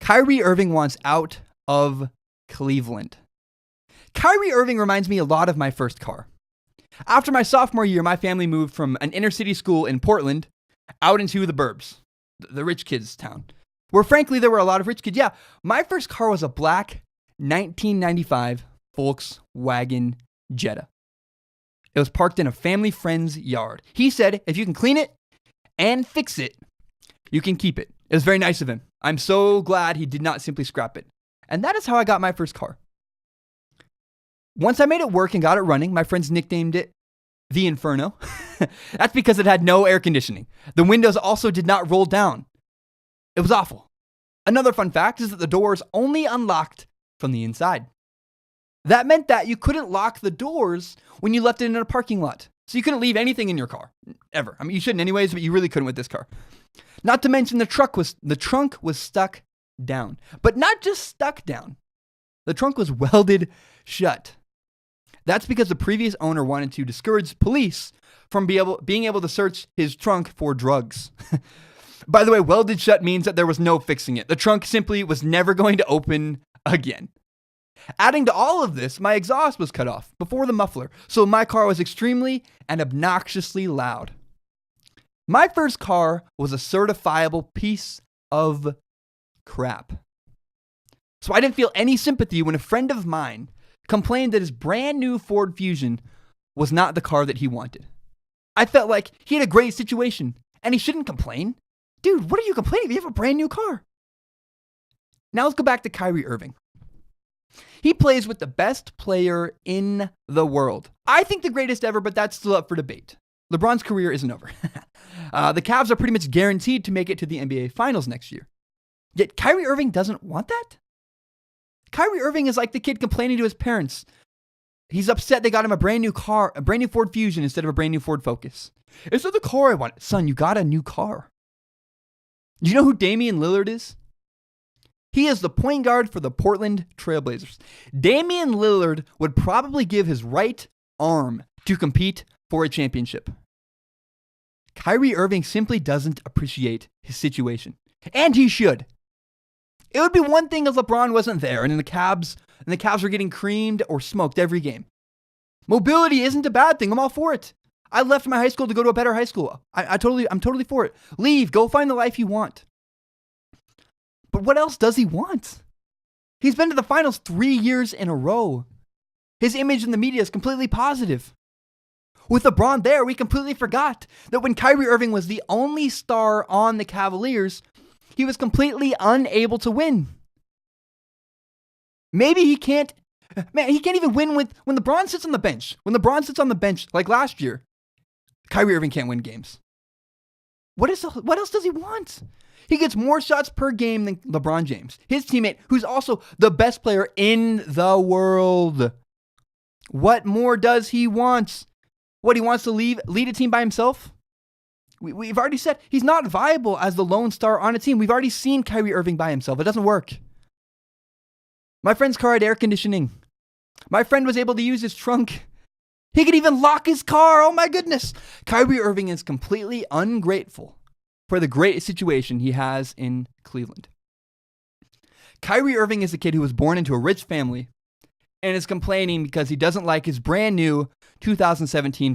Kyrie Irving wants out of Cleveland. Kyrie Irving reminds me a lot of my first car. After my sophomore year, my family moved from an inner city school in Portland out into the burbs, the rich kids' town, where frankly there were a lot of rich kids. Yeah, my first car was a black 1995 Volkswagen Jetta. It was parked in a family friend's yard. He said, if you can clean it and fix it, you can keep it. It was very nice of him. I'm so glad he did not simply scrap it. And that is how I got my first car. Once I made it work and got it running, my friends nicknamed it the Inferno. That's because it had no air conditioning. The windows also did not roll down. It was awful. Another fun fact is that the doors only unlocked from the inside. That meant that you couldn't lock the doors when you left it in a parking lot. So you couldn't leave anything in your car, ever. I mean, you shouldn't anyways, but you really couldn't with this car. Not to mention the trunk was stuck down. But not just stuck down. The trunk was welded shut. That's because the previous owner wanted to discourage police from being able to search his trunk for drugs. By the way, welded shut means that there was no fixing it. The trunk simply was never going to open again. Adding to all of this, my exhaust was cut off before the muffler, so my car was extremely and obnoxiously loud. My first car was a certifiable piece of crap. So I didn't feel any sympathy when a friend of mine complained that his brand new Ford Fusion was not the car that he wanted. I felt like he had a great situation and he shouldn't complain. Dude, what are you complaining? You have a brand new car. Now let's go back to Kyrie Irving. He plays with the best player in the world. I think the greatest ever, but that's still up for debate. LeBron's career isn't over. The Cavs are pretty much guaranteed to make it to the NBA Finals next year. Yet Kyrie Irving doesn't want that? Kyrie Irving is like the kid complaining to his parents. He's upset they got him a brand new car, a brand new Ford Fusion instead of a brand new Ford Focus. It's not the car I want. Son, you got a new car. Do you know who Damian Lillard is? He is the point guard for the Portland Trailblazers. Damian Lillard would probably give his right arm to compete for a championship. Kyrie Irving simply doesn't appreciate his situation. And he should. It would be one thing if LeBron wasn't there and the Cavs were getting creamed or smoked every game. Mobility isn't a bad thing. I'm all for it. I left my high school to go to a better high school. I'm totally for it. Leave. Go find the life you want. But what else does he want? He's been to the finals 3 years in a row. His image in the media is completely positive. With LeBron there, we completely forgot that when Kyrie Irving was the only star on the Cavaliers, he was completely unable to win. Maybe he can't even win when LeBron sits on the bench. When LeBron sits on the bench, like last year, Kyrie Irving can't win games. What else does he want? He gets more shots per game than LeBron James, his teammate, who's also the best player in the world. What more does he want? What, he wants to lead a team by himself? We've already said he's not viable as the lone star on a team. We've already seen Kyrie Irving by himself. It doesn't work. My friend's car had air conditioning. My friend was able to use his trunk. He could even lock his car. Oh my goodness. Kyrie Irving is completely ungrateful for the great situation he has in Cleveland. Kyrie Irving is a kid who was born into a rich family and is complaining because he doesn't like his brand new 2017